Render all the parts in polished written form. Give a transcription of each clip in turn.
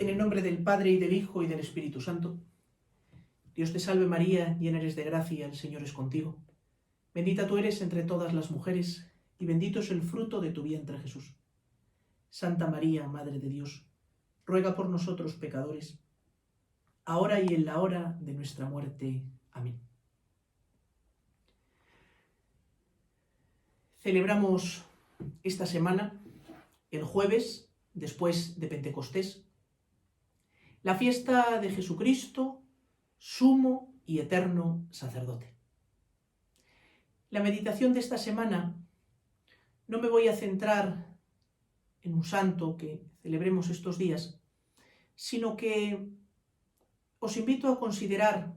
En el nombre del Padre, y del Hijo, y del Espíritu Santo. Dios te salve María, llena eres de gracia, el Señor es contigo. Bendita tú eres entre todas las mujeres, y bendito es el fruto de tu vientre Jesús. Santa María, Madre de Dios, ruega por nosotros pecadores, ahora y en la hora de nuestra muerte. Amén. Celebramos esta semana, el jueves, después de Pentecostés, la fiesta de Jesucristo, sumo y eterno sacerdote. La meditación de esta semana no me voy a centrar en un santo que celebremos estos días, sino que os invito a considerar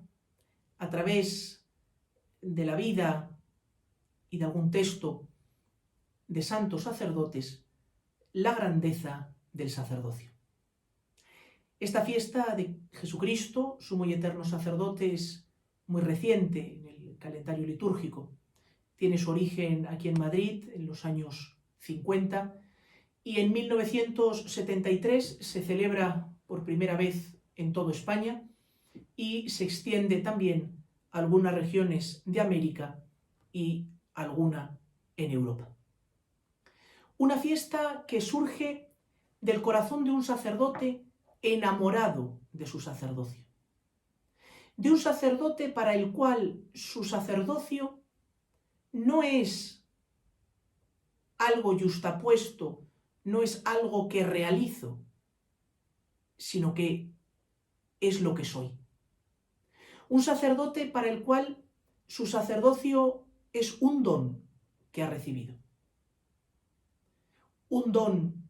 a través de la vida y de algún texto de santos sacerdotes la grandeza del sacerdocio. Esta fiesta de Jesucristo, sumo y eterno sacerdote, es muy reciente en el calendario litúrgico. Tiene su origen aquí en Madrid en los años 50 y en 1973 se celebra por primera vez en toda España y se extiende también a algunas regiones de América y alguna en Europa. Una fiesta que surge del corazón de un sacerdote enamorado de su sacerdocio. De un sacerdote para el cual su sacerdocio no es algo yuxtapuesto, no es algo que realizo, sino que es lo que soy. Un sacerdote para el cual su sacerdocio es un don que ha recibido. Un don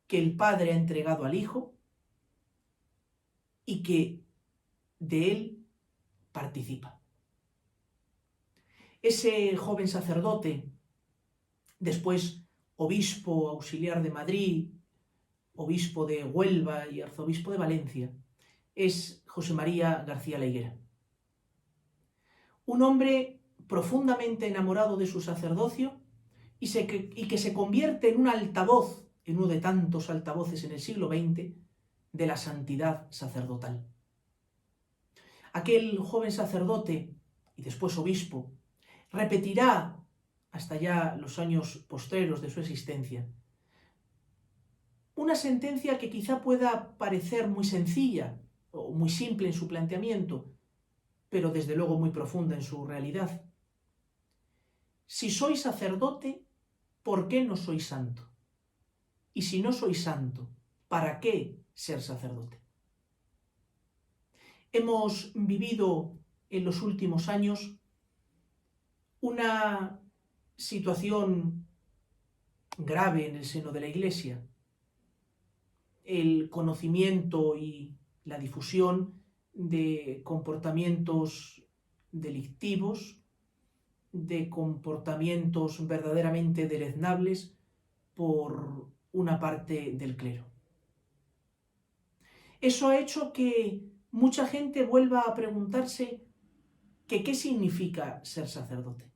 que el Padre ha entregado al Hijo y que de él participa. Ese joven sacerdote, después obispo auxiliar de Madrid, obispo de Huelva y arzobispo de Valencia, es José María García La Higuera. Un hombre profundamente enamorado de su sacerdocio y que se convierte en un altavoz, en uno de tantos altavoces en el siglo XX, de la santidad sacerdotal. Aquel joven sacerdote y después obispo repetirá hasta ya los años postreros de su existencia una sentencia que quizá pueda parecer muy sencilla o muy simple en su planteamiento, pero desde luego muy profunda en su realidad. Si soy sacerdote, ¿por qué no soy santo? Y si no soy santo, ¿para qué ser sacerdote? Hemos vivido en los últimos años una situación grave en el seno de la Iglesia. El conocimiento y la difusión de comportamientos delictivos, de comportamientos verdaderamente deleznables por una parte del clero. Eso ha hecho que mucha gente vuelva a preguntarse que qué significa ser sacerdote.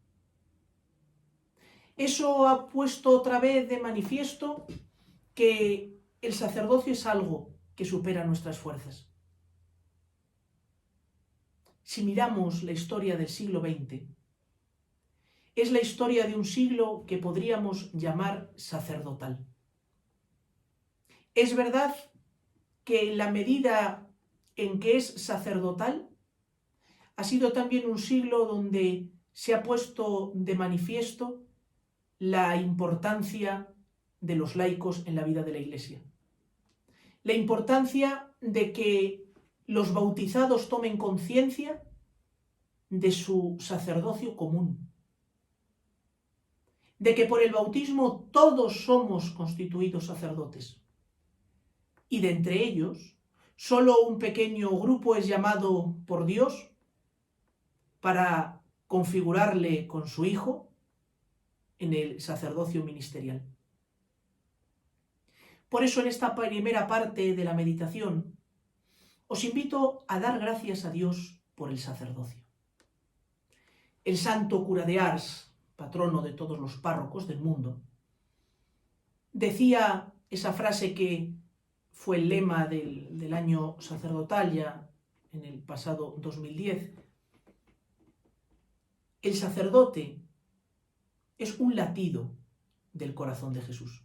Eso ha puesto otra vez de manifiesto que el sacerdocio es algo que supera nuestras fuerzas. Si miramos la historia del siglo XX, es la historia de un siglo que podríamos llamar sacerdotal. Es verdad que en la medida en que es sacerdotal, ha sido también un siglo donde se ha puesto de manifiesto la importancia de los laicos en la vida de la Iglesia. La importancia de que los bautizados tomen conciencia de su sacerdocio común. De que por el bautismo todos somos constituidos sacerdotes. Y de entre ellos, solo un pequeño grupo es llamado por Dios para configurarle con su Hijo en el sacerdocio ministerial. Por eso en esta primera parte de la meditación os invito a dar gracias a Dios por el sacerdocio. El santo cura de Ars, patrono de todos los párrocos del mundo, decía esa frase que fue el lema del año sacerdotal ya en el pasado 2010. El sacerdote es un latido del corazón de Jesús.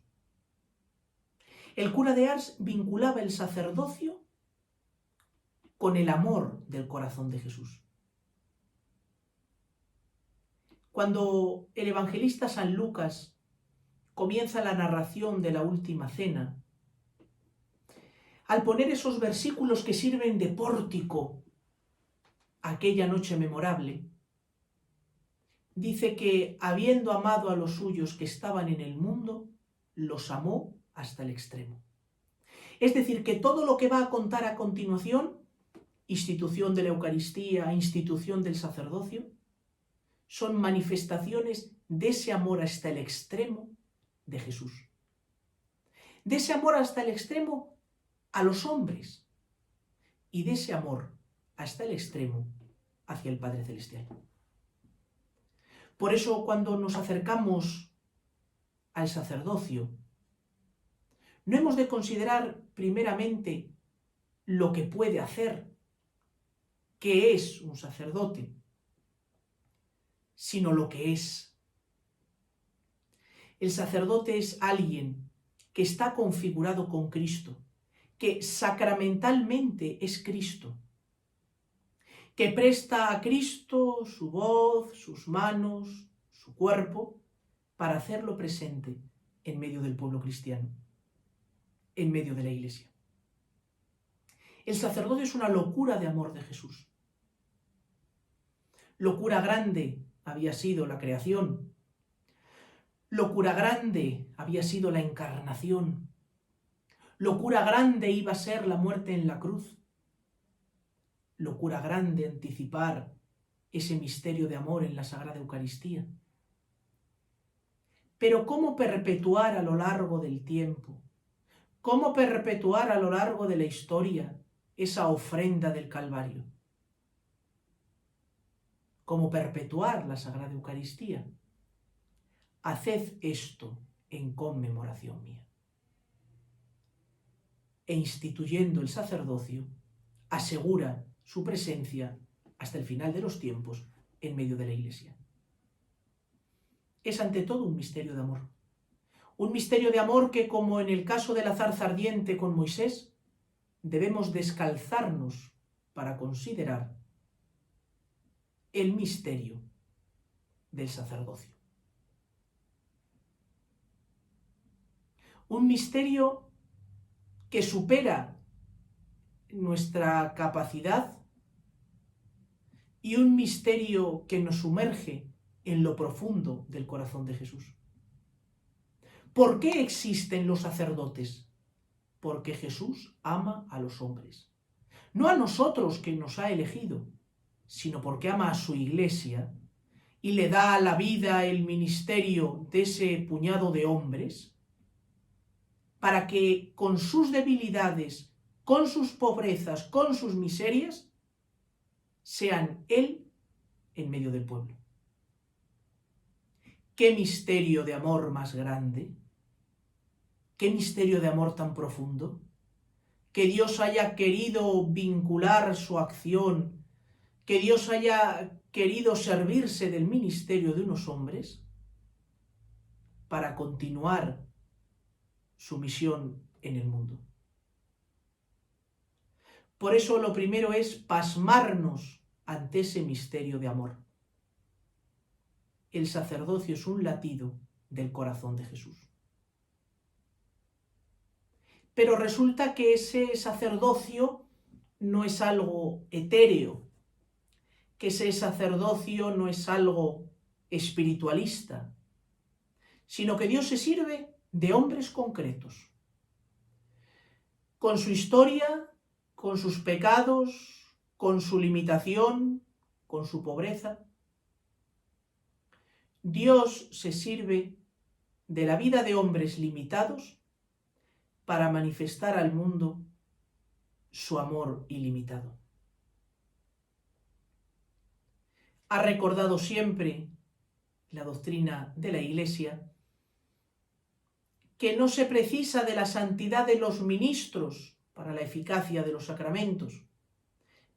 El cura de Ars vinculaba el sacerdocio con el amor del corazón de Jesús. Cuando el evangelista San Lucas comienza la narración de la última cena, al poner esos versículos que sirven de pórtico a aquella noche memorable, dice que habiendo amado a los suyos que estaban en el mundo, los amó hasta el extremo. Es decir, que todo lo que va a contar a continuación, institución de la Eucaristía, institución del sacerdocio, son manifestaciones de ese amor hasta el extremo de Jesús. De ese amor hasta el extremo a los hombres y de ese amor hasta el extremo hacia el Padre Celestial. Por eso cuando nos acercamos al sacerdocio, no hemos de considerar primeramente lo que puede hacer, qué es un sacerdote, sino lo que es. El sacerdote es alguien que está configurado con Cristo, que sacramentalmente es Cristo, que presta a Cristo su voz, sus manos, su cuerpo, para hacerlo presente en medio del pueblo cristiano, en medio de la Iglesia. El sacerdocio es una locura de amor de Jesús. Locura grande había sido la creación. Locura grande había sido la encarnación. Locura grande iba a ser la muerte en la cruz. Locura grande anticipar ese misterio de amor en la Sagrada Eucaristía. Pero ¿cómo perpetuar a lo largo del tiempo? ¿Cómo perpetuar a lo largo de la historia esa ofrenda del Calvario? ¿Cómo perpetuar la Sagrada Eucaristía? Haced esto en conmemoración mía. E instituyendo el sacerdocio, asegura su presencia hasta el final de los tiempos en medio de la Iglesia. Es ante todo un misterio de amor. Un misterio de amor que, como en el caso de la zarza ardiente con Moisés, debemos descalzarnos para considerar el misterio del sacerdocio. Un misterio que supera nuestra capacidad y un misterio que nos sumerge en lo profundo del corazón de Jesús. ¿Por qué existen los sacerdotes? Porque Jesús ama a los hombres. No a nosotros que nos ha elegido, sino porque ama a su Iglesia y le da a la vida el ministerio de ese puñado de hombres para que con sus debilidades, con sus pobrezas, con sus miserias, sean Él en medio del pueblo. ¡Qué misterio de amor más grande! ¡Qué misterio de amor tan profundo! Que Dios haya querido vincular su acción, que Dios haya querido servirse del ministerio de unos hombres para continuar su misión en el mundo. Por eso lo primero es pasmarnos ante ese misterio de amor. El sacerdocio es un latido del corazón de Jesús. Pero resulta que ese sacerdocio no es algo etéreo, que ese sacerdocio no es algo espiritualista, sino que Dios se sirve de hombres concretos, con su historia, con sus pecados, con su limitación, con su pobreza. Dios se sirve de la vida de hombres limitados para manifestar al mundo su amor ilimitado. Ha recordado siempre la doctrina de la Iglesia que no se precisa de la santidad de los ministros para la eficacia de los sacramentos,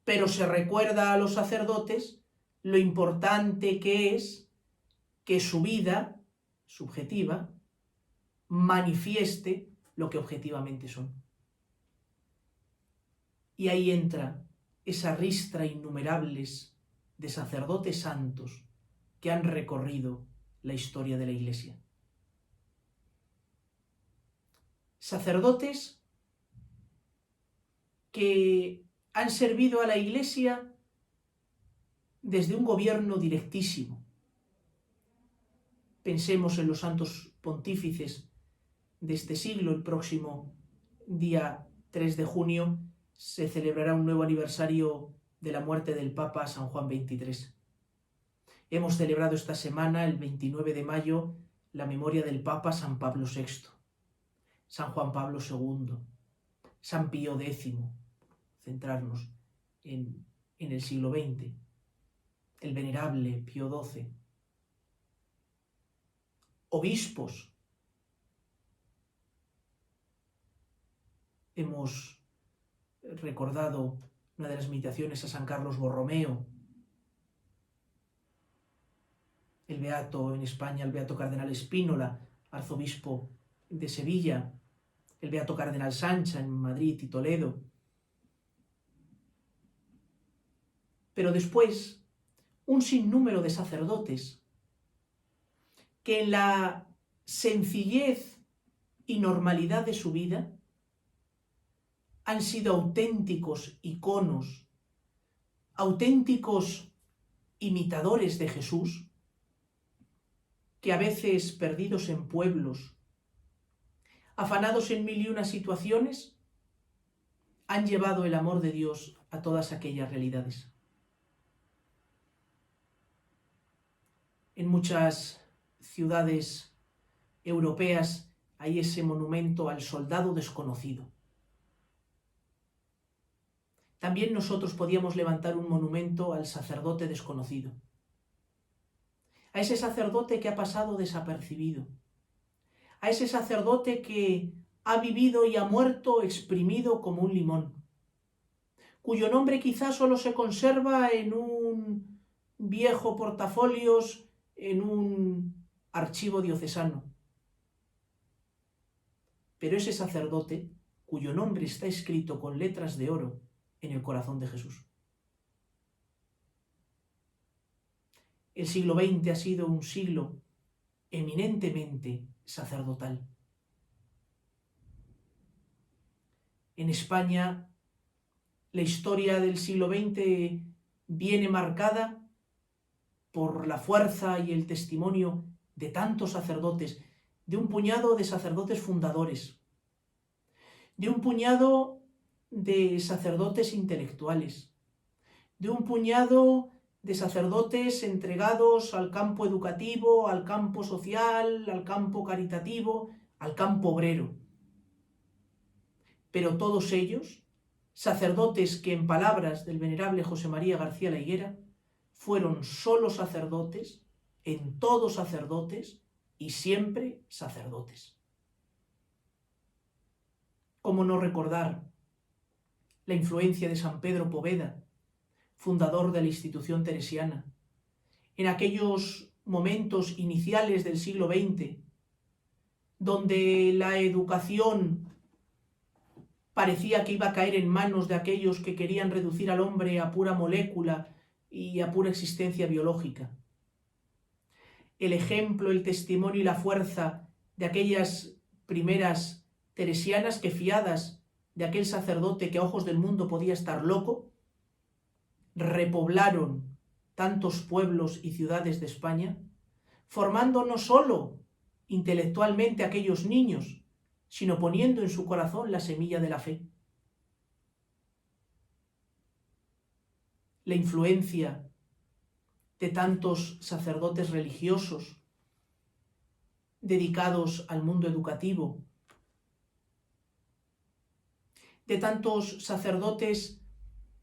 pero se recuerda a los sacerdotes lo importante que es que su vida subjetiva manifieste lo que objetivamente son. Y ahí entra esa ristra innumerables de sacerdotes santos que han recorrido la historia de la Iglesia. Sacerdotes que han servido a la Iglesia desde un gobierno directísimo. Pensemos en los santos pontífices de este siglo. El próximo día 3 de junio se celebrará un nuevo aniversario de la muerte del Papa San Juan XXIII. Hemos celebrado esta semana, el 29 de mayo, la memoria del Papa San Pablo VI, San Juan Pablo II, San Pío X, centrarnos en el siglo XX, el venerable Pío XII, obispos. Hemos recordado una de las meditaciones a San Carlos Borromeo, el beato en España, el beato cardenal Spínola, arzobispo de Sevilla, el beato cardenal Sancha en Madrid y Toledo. Pero después, un sinnúmero de sacerdotes que en la sencillez y normalidad de su vida han sido auténticos iconos, auténticos imitadores de Jesús, que a veces perdidos en pueblos, afanados en mil y una situaciones, han llevado el amor de Dios a todas aquellas realidades. En muchas ciudades europeas hay ese monumento al soldado desconocido. También nosotros podíamos levantar un monumento al sacerdote desconocido, a ese sacerdote que ha pasado desapercibido, a ese sacerdote que ha vivido y ha muerto exprimido como un limón, cuyo nombre quizás solo se conserva en un viejo portafolios, en un archivo diocesano. Pero ese sacerdote, cuyo nombre está escrito con letras de oro en el corazón de Jesús. El siglo XX ha sido un siglo eminentemente sacerdotal. En España, la historia del siglo XX viene marcada por la fuerza y el testimonio de tantos sacerdotes, de un puñado de sacerdotes fundadores, de un puñado de sacerdotes intelectuales, de un puñado de sacerdotes entregados al campo educativo, al campo social, al campo caritativo, al campo obrero. Pero todos ellos, sacerdotes que en palabras del venerable José María García La Higuera, fueron solo sacerdotes, en todo sacerdotes y siempre sacerdotes. ¿Cómo no recordar la influencia de San Pedro Poveda, fundador de la institución teresiana, en aquellos momentos iniciales del siglo XX, donde la educación parecía que iba a caer en manos de aquellos que querían reducir al hombre a pura molécula y a pura existencia biológica? El ejemplo, el testimonio y la fuerza de aquellas primeras teresianas que, fiadas de aquel sacerdote que a ojos del mundo podía estar loco, repoblaron tantos pueblos y ciudades de España, formando no solo intelectualmente a aquellos niños, sino poniendo en su corazón la semilla de la fe. La influencia de tantos sacerdotes religiosos dedicados al mundo educativo, de tantos sacerdotes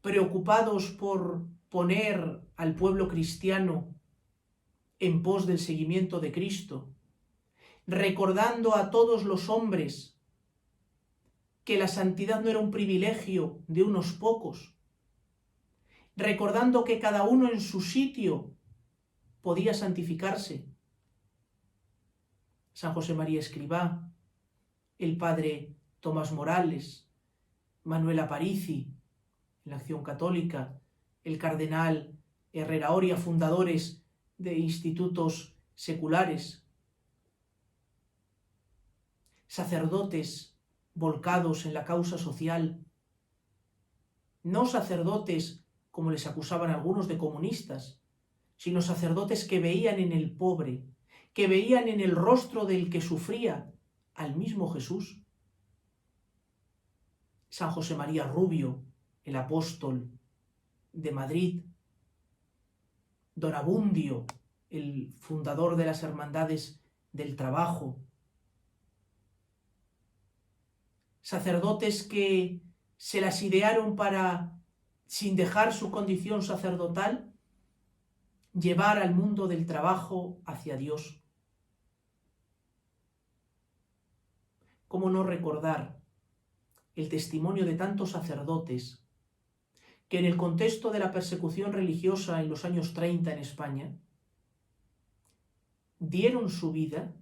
preocupados por poner al pueblo cristiano en pos del seguimiento de Cristo, recordando a todos los hombres que la santidad no era un privilegio de unos pocos, recordando que cada uno en su sitio podía santificarse. San José María Escrivá, el padre Tomás Morales, Manuel Aparici, en la Acción Católica, el cardenal Herrera Oria, fundadores de institutos seculares, sacerdotes volcados en la causa social, no sacerdotes como les acusaban algunos de comunistas, sino sacerdotes que veían en el pobre, que veían en el rostro del que sufría al mismo Jesús. San José María Rubio, el apóstol de Madrid, Don Abundio, el fundador de las Hermandades del Trabajo, sacerdotes que se las idearon para, sin dejar su condición sacerdotal, llevar al mundo del trabajo hacia Dios. ¿Cómo no recordar el testimonio de tantos sacerdotes que en el contexto de la persecución religiosa en los años 30 en España dieron su vida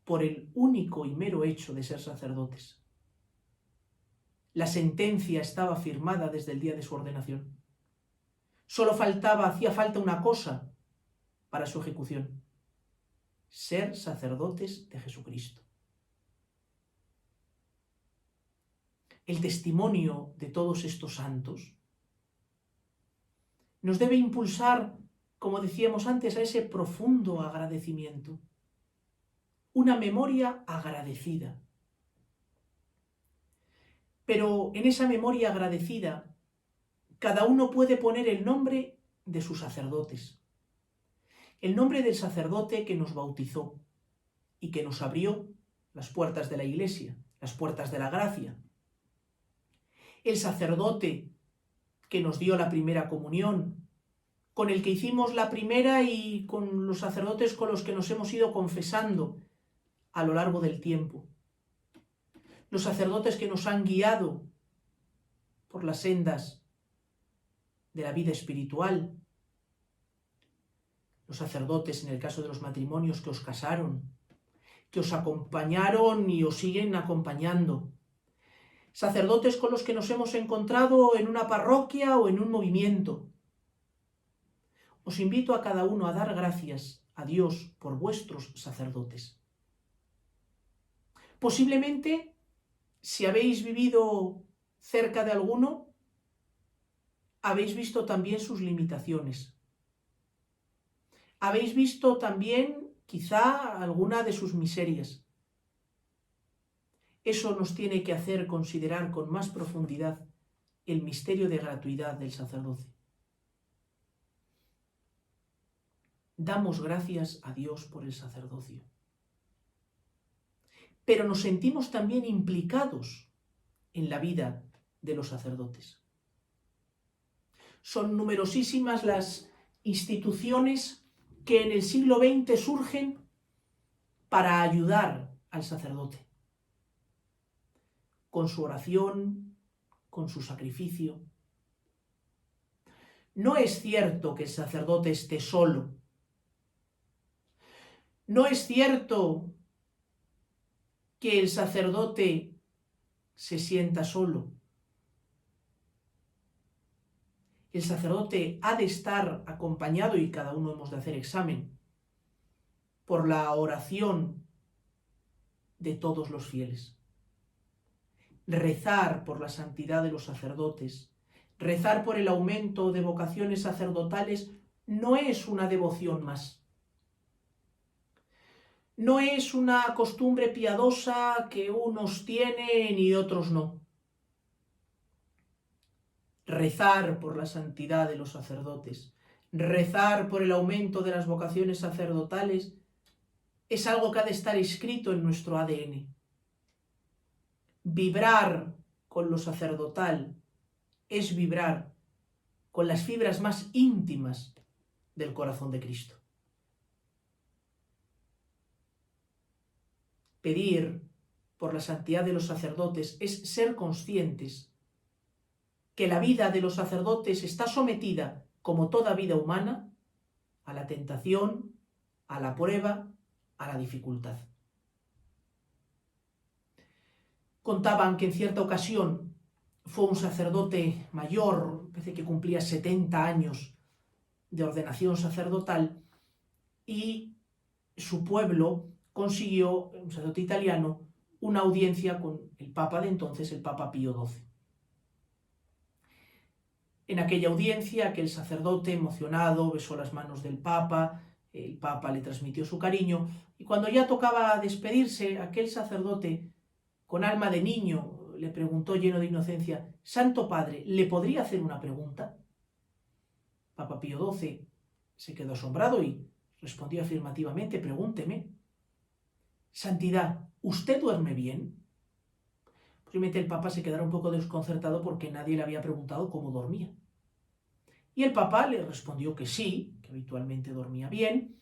por el único y mero hecho de ser sacerdotes? La sentencia estaba firmada desde el día de su ordenación. Solo hacía falta una cosa para su ejecución: ser sacerdotes de Jesucristo. El testimonio de todos estos santos nos debe impulsar, como decíamos antes, a ese profundo agradecimiento, una memoria agradecida. Pero en esa memoria agradecida, cada uno puede poner el nombre de sus sacerdotes, el nombre del sacerdote que nos bautizó y que nos abrió las puertas de la Iglesia, las puertas de la gracia, el sacerdote que nos dio la primera comunión, con el que hicimos la primera y con los sacerdotes con los que nos hemos ido confesando a lo largo del tiempo, los sacerdotes que nos han guiado por las sendas de la vida espiritual, los sacerdotes en el caso de los matrimonios que os casaron, que os acompañaron y os siguen acompañando, sacerdotes con los que nos hemos encontrado en una parroquia o en un movimiento. Os invito a cada uno a dar gracias a Dios por vuestros sacerdotes. Posiblemente, si habéis vivido cerca de alguno, habéis visto también sus limitaciones. Habéis visto también, quizá, alguna de sus miserias. Eso nos tiene que hacer considerar con más profundidad el misterio de gratuidad del sacerdocio. Damos gracias a Dios por el sacerdocio. Pero nos sentimos también implicados en la vida de los sacerdotes. Son numerosísimas las instituciones que en el siglo XX surgen para ayudar al sacerdote, con su oración, con su sacrificio. No es cierto que el sacerdote esté solo. No es cierto que el sacerdote se sienta solo. El sacerdote ha de estar acompañado, y cada uno hemos de hacer examen, por la oración de todos los fieles. Rezar por la santidad de los sacerdotes, rezar por el aumento de vocaciones sacerdotales, no es una devoción más. No es una costumbre piadosa que unos tienen y otros no. Rezar por la santidad de los sacerdotes, rezar por el aumento de las vocaciones sacerdotales, es algo que ha de estar escrito en nuestro ADN. Vibrar con lo sacerdotal es vibrar con las fibras más íntimas del corazón de Cristo. pedir por la santidad de los sacerdotes es ser conscientes que la vida de los sacerdotes está sometida, como toda vida humana, a la tentación, a la prueba, a la dificultad. Contaban que en cierta ocasión fue un sacerdote mayor, parece que cumplía 70 años de ordenación sacerdotal, y su pueblo consiguió, un sacerdote italiano, una audiencia con el Papa de entonces, el Papa Pío XII. En aquella audiencia, aquel sacerdote emocionado besó las manos del Papa, el Papa le transmitió su cariño, y cuando ya tocaba despedirse, aquel sacerdote, con alma de niño, le preguntó lleno de inocencia: «Santo Padre, ¿le podría hacer una pregunta?». Papa Pío XII se quedó asombrado y respondió afirmativamente: «Pregúnteme». «Santidad, ¿usted duerme bien?». Posiblemente el Papa se quedara un poco desconcertado porque nadie le había preguntado cómo dormía. Y el Papa le respondió que sí, que habitualmente dormía bien,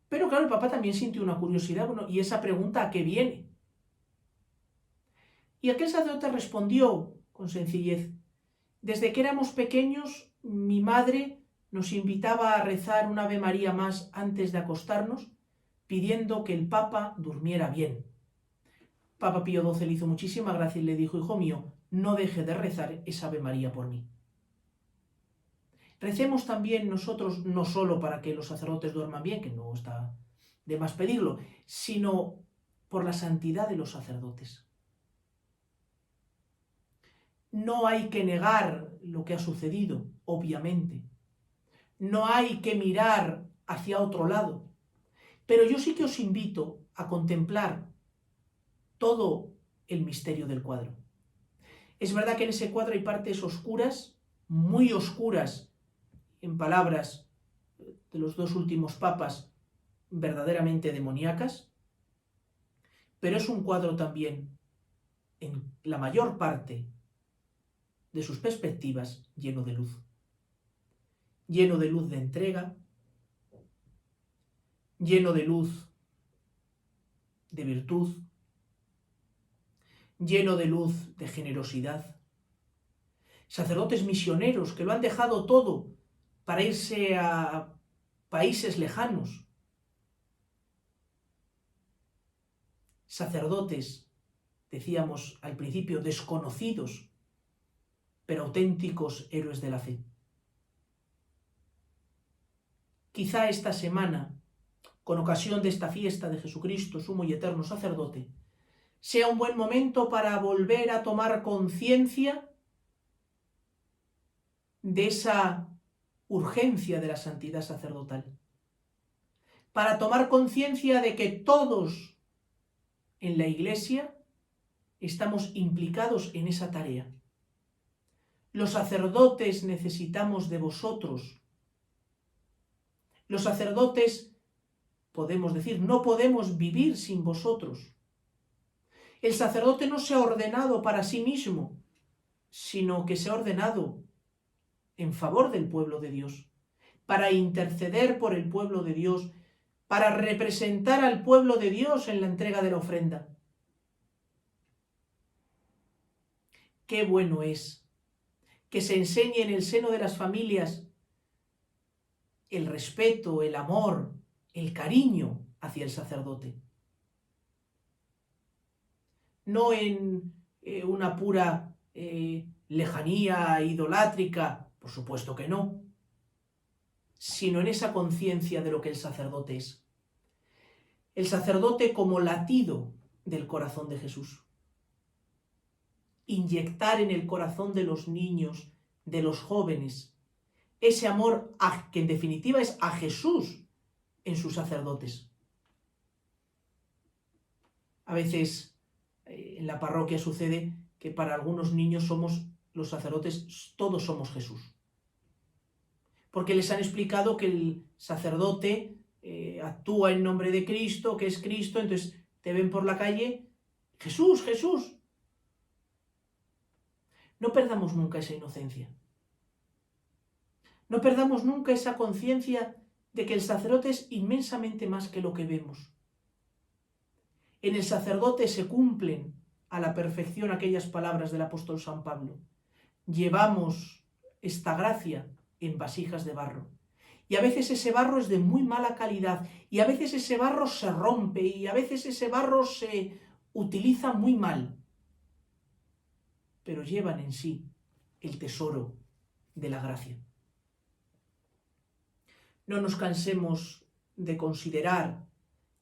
pero claro, el Papa también sintió una curiosidad, bueno, ¿y esa pregunta a qué viene? Y aquel sacerdote respondió con sencillez: «Desde que éramos pequeños, mi madre nos invitaba a rezar un Ave María más antes de acostarnos, pidiendo que el Papa durmiera bien». Papa Pío XII le hizo muchísima gracia y le dijo: «Hijo mío, no deje de rezar esa Ave María por mí». Recemos también nosotros, no solo para que los sacerdotes duerman bien, que no está de más pedirlo, sino por la santidad de los sacerdotes. No hay que negar lo que ha sucedido, obviamente. No hay que mirar hacia otro lado. Pero yo sí que os invito a contemplar todo el misterio del cuadro. Es verdad que en ese cuadro hay partes oscuras, muy oscuras, en palabras de los dos últimos papas, verdaderamente demoníacas, pero es un cuadro también, en la mayor parte de sus perspectivas, lleno de luz. Lleno de luz de entrega, lleno de luz de virtud, lleno de luz de generosidad. Sacerdotes misioneros que lo han dejado todo para irse a países lejanos. Sacerdotes, decíamos al principio, desconocidos, pero auténticos héroes de la fe. Quizá esta semana, con ocasión de esta fiesta de Jesucristo, sumo y eterno sacerdote, sea un buen momento para volver a tomar conciencia de esa urgencia de la santidad sacerdotal, para tomar conciencia de que todos en la Iglesia estamos implicados en esa tarea. Los sacerdotes necesitamos de vosotros. Los sacerdotes, podemos decir, no podemos vivir sin vosotros. El sacerdote no se ha ordenado para sí mismo, sino que se ha ordenado en favor del pueblo de Dios, para interceder por el pueblo de Dios, para representar al pueblo de Dios en la entrega de la ofrenda. Qué bueno es que se enseñe en el seno de las familias el respeto, el amor, el cariño hacia el sacerdote. No en una pura lejanía idolátrica, por supuesto que no, sino en esa conciencia de lo que el sacerdote es. El sacerdote como latido del corazón de Jesús. Inyectar en el corazón de los niños, de los jóvenes, ese amor que en definitiva es a Jesús en sus sacerdotes. A veces en la parroquia sucede que para algunos niños los sacerdotes, todos somos Jesús. Porque les han explicado que el sacerdote actúa en nombre de Cristo, que es Cristo, entonces te ven por la calle: Jesús, Jesús. No perdamos nunca esa inocencia. No perdamos nunca esa conciencia de que el sacerdote es inmensamente más que lo que vemos. En el sacerdote se cumplen a la perfección aquellas palabras del apóstol San Pablo. Llevamos esta gracia en vasijas de barro. Y a veces ese barro es de muy mala calidad, y a veces ese barro se rompe, y a veces ese barro se utiliza muy mal. Pero llevan en sí el tesoro de la gracia. No nos cansemos de considerar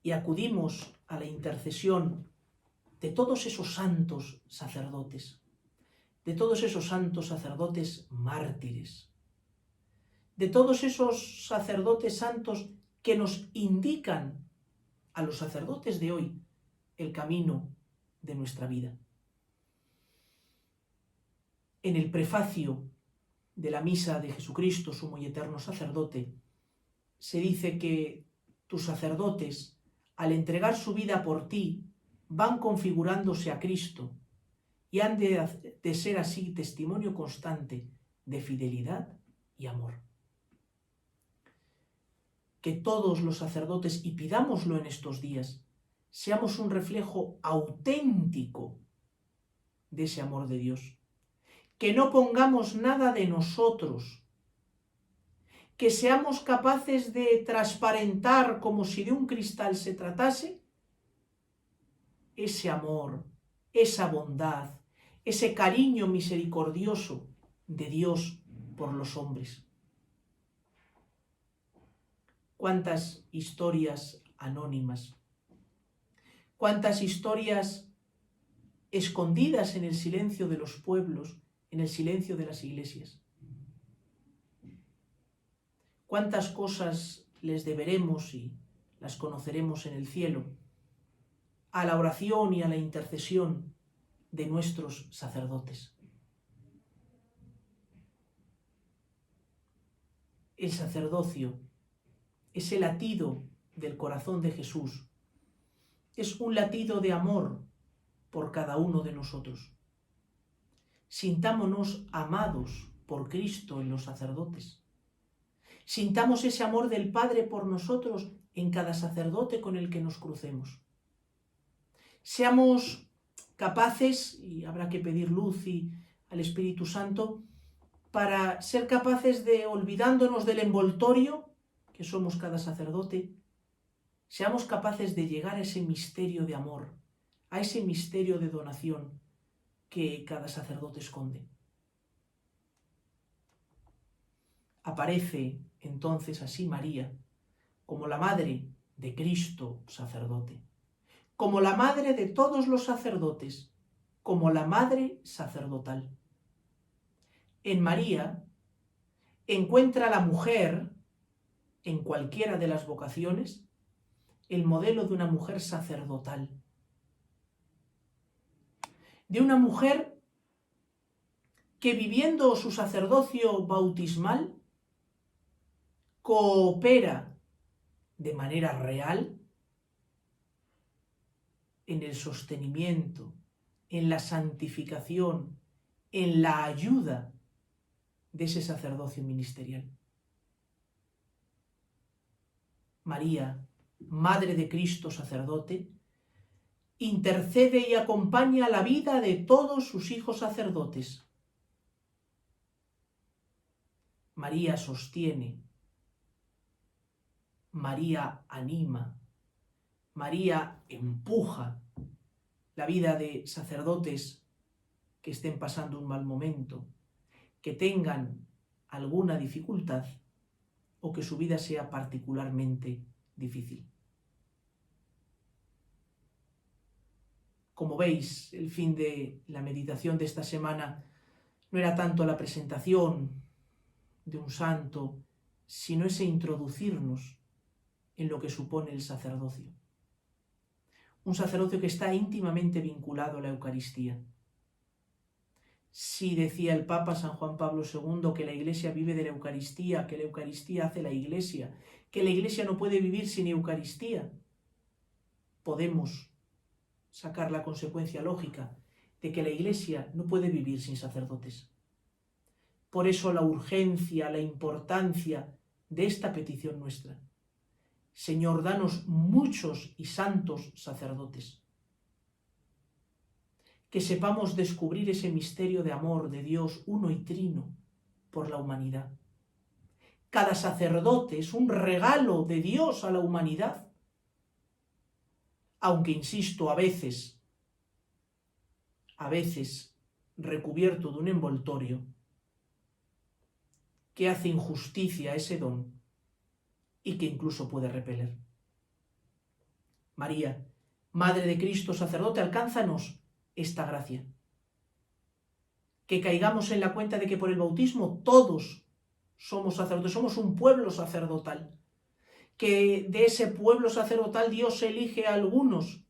y acudimos a la intercesión de todos esos santos sacerdotes, de todos esos santos sacerdotes mártires, de todos esos sacerdotes santos que nos indican a los sacerdotes de hoy el camino de nuestra vida. En el prefacio de la misa de Jesucristo, sumo y eterno sacerdote, se dice que tus sacerdotes, al entregar su vida por ti, van configurándose a Cristo y han de ser así testimonio constante de fidelidad y amor. Que todos los sacerdotes, y pidámoslo en estos días, seamos un reflejo auténtico de ese amor de Dios. Que no pongamos nada de nosotros, que seamos capaces de transparentar como si de un cristal se tratase ese amor, esa bondad, ese cariño misericordioso de Dios por los hombres. Cuántas historias anónimas, cuántas historias escondidas en el silencio de los pueblos, en el silencio de las iglesias. Cuántas cosas les deberemos y las conoceremos en el cielo a la oración y a la intercesión de nuestros sacerdotes. El sacerdocio, ese latido del corazón de Jesús, es un latido de amor por cada uno de nosotros. Sintámonos amados por Cristo en los sacerdotes. Sintamos ese amor del Padre por nosotros en cada sacerdote con el que nos crucemos. Seamos capaces, y habrá que pedir luz al Espíritu Santo, para ser capaces de, olvidándonos del envoltorio que somos cada sacerdote, seamos capaces de llegar a ese misterio de amor, a ese misterio de donación que cada sacerdote esconde. Aparece entonces así María como la madre de Cristo sacerdote, como la madre de todos los sacerdotes, como la madre sacerdotal. En María encuentra la mujer, en cualquiera de las vocaciones, el modelo de una mujer sacerdotal, de una mujer que, viviendo su sacerdocio bautismal, coopera de manera real en el sostenimiento, en la santificación, en la ayuda de ese sacerdocio ministerial. María, Madre de Cristo sacerdote, intercede y acompaña la vida de todos sus hijos sacerdotes. María sostiene, María anima, María empuja la vida de sacerdotes que estén pasando un mal momento, que tengan alguna dificultad o que su vida sea particularmente difícil. Como veis, el fin de la meditación de esta semana no era tanto la presentación de un santo, sino ese introducirnos en lo que supone el sacerdocio. Un sacerdocio que está íntimamente vinculado a la Eucaristía. Si decía el Papa San Juan Pablo II que la Iglesia vive de la Eucaristía, que la Eucaristía hace la Iglesia, que la Iglesia no puede vivir sin Eucaristía, podemos sacar la consecuencia lógica de que la Iglesia no puede vivir sin sacerdotes. Por eso la urgencia, la importancia de esta petición nuestra. Señor, danos muchos y santos sacerdotes. que sepamos descubrir ese misterio de amor de Dios uno y trino por la humanidad. Cada sacerdote es un regalo de Dios a la humanidad, aunque, insisto, a veces recubierto de un envoltorio que hace injusticia a ese don y que incluso puede repeler. María, Madre de Cristo, sacerdote, alcánzanos esta gracia. Que caigamos en la cuenta de que por el bautismo todos somos sacerdotes, somos un pueblo sacerdotal. Que de ese pueblo sacerdotal Dios elige a algunos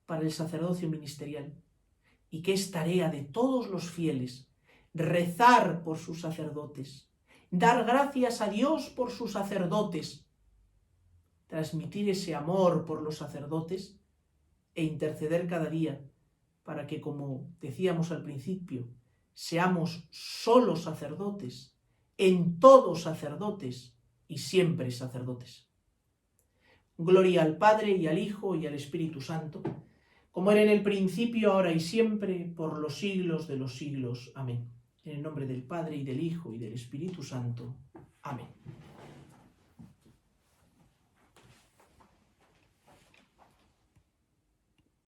para el sacerdocio ministerial. Y que es tarea de todos los fieles rezar por sus sacerdotes, dar gracias a Dios por sus sacerdotes, transmitir ese amor por los sacerdotes e interceder cada día para que, como decíamos al principio, seamos solo sacerdotes, en todo sacerdotes y siempre sacerdotes. Gloria al Padre y al Hijo y al Espíritu Santo, como era en el principio, ahora y siempre, por los siglos de los siglos. Amén. En el nombre del Padre, y del Hijo, y del Espíritu Santo. Amén.